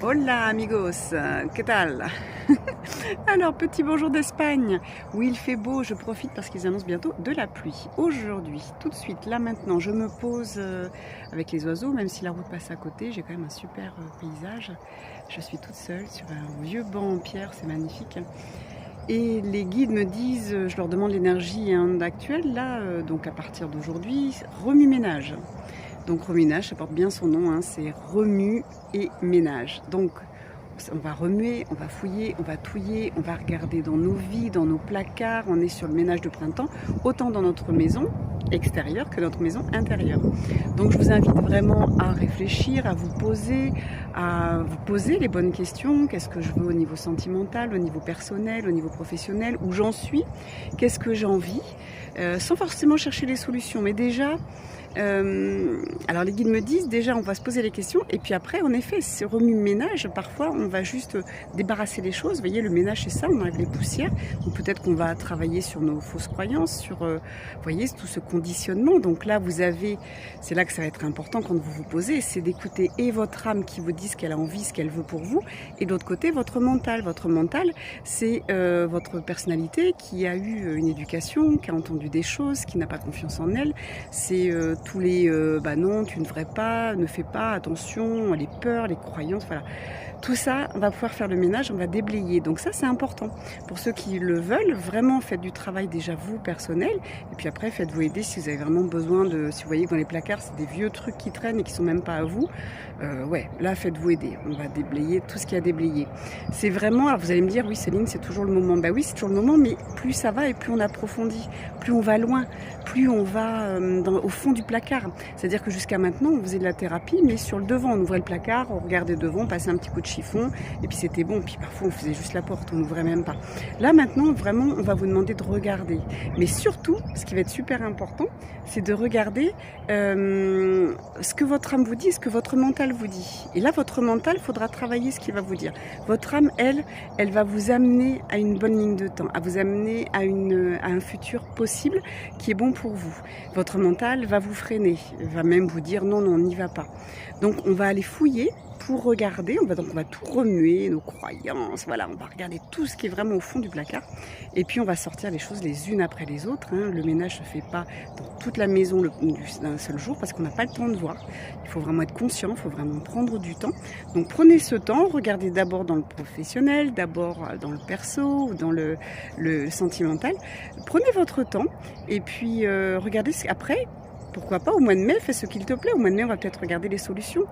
Hola amigos, ¿qué tal? Alors, petit bonjour d'Espagne. Oui, il fait beau, je profite parce qu'ils annoncent bientôt de la pluie. Aujourd'hui, tout de suite, là maintenant, je me pose avec les oiseaux, même si la route passe à côté, j'ai quand même un super paysage. Je suis toute seule sur un vieux banc en pierre, c'est magnifique. Et les guides me disent, je leur demande l'énergie actuelle, là, donc à partir d'aujourd'hui, remue-ménage. Donc remue-ménage, ça porte bien son nom, hein, c'est remue et ménage. Donc on va remuer, on va fouiller, on va touiller, on va regarder dans nos vies, dans nos placards, on est sur le ménage de printemps, autant dans notre maison extérieure que notre maison intérieure. Donc je vous invite vraiment à réfléchir, à vous poser les bonnes questions. Qu'est-ce que je veux au niveau sentimental, au niveau personnel, au niveau professionnel, où j'en suis, qu'est-ce que j'ai envie, sans forcément chercher les solutions, mais déjà alors les guides me disent déjà on va se poser les questions et puis après en effet c'est remue-ménage, parfois on va juste débarrasser les choses, vous voyez le ménage c'est ça, on enlève les poussières, donc peut-être qu'on va travailler sur nos fausses croyances, sur vous voyez tout ce conditionnement, donc là vous avez, c'est là que ça va être important quand vous vous posez, c'est d'écouter et votre âme qui vous dit ce qu'elle a envie, ce qu'elle veut pour vous, et de l'autre côté votre mental c'est votre personnalité qui a eu une éducation, qui a entendu des choses, qui n'a pas confiance en elle, c'est tous les bah non, tu ne devrais pas, ne fais pas, attention, les peurs, les croyances, voilà. Tout ça, on va pouvoir faire le ménage, on va déblayer. Donc ça, c'est important. Pour ceux qui le veulent, vraiment faites du travail déjà vous, personnel. Et puis après, faites-vous aider si vous avez vraiment besoin de... Si vous voyez que dans les placards, c'est des vieux trucs qui traînent et qui sont même pas à vous. Ouais, là, faites-vous aider. On va déblayer tout ce qu'il y a à déblayer. C'est vraiment... Alors vous allez me dire, oui Céline, c'est toujours le moment. Bah oui, c'est toujours le moment, mais plus ça va et plus on approfondit. Plus on va loin. Plus on va au fond du placard. C'est-à-dire que jusqu'à maintenant, on faisait de la thérapie, mais sur le devant. On ouvrait le placard, on regardait devant, on passait un petit coup de chiffon, et puis c'était bon. Puis parfois, on faisait juste la porte, on n'ouvrait même pas. Là, maintenant, vraiment, on va vous demander de regarder. Mais surtout, ce qui va être super important, c'est de regarder ce que votre âme vous dit, ce que votre mental vous dit. Et là, votre mental, il faudra travailler ce qu'il va vous dire. Votre âme, elle va vous amener à une bonne ligne de temps, à vous amener à un futur possible qui est bon pour vous. Votre mental va vous freiner, va même vous dire non, on n'y va pas. Donc on va aller fouiller pour regarder, on va tout remuer, nos croyances, voilà, on va regarder tout ce qui est vraiment au fond du placard et puis on va sortir les choses les unes après les autres. Hein. Le ménage ne se fait pas dans toute la maison d'un seul jour parce qu'on n'a pas le temps de voir. Il faut vraiment être conscient, il faut vraiment prendre du temps. Donc prenez ce temps, regardez d'abord dans le professionnel, d'abord dans le perso ou dans le sentimental. Prenez votre temps et puis regardez après. Pourquoi pas, au mois de mai, fais ce qu'il te plaît. Au mois de mai, on va peut-être regarder les solutions.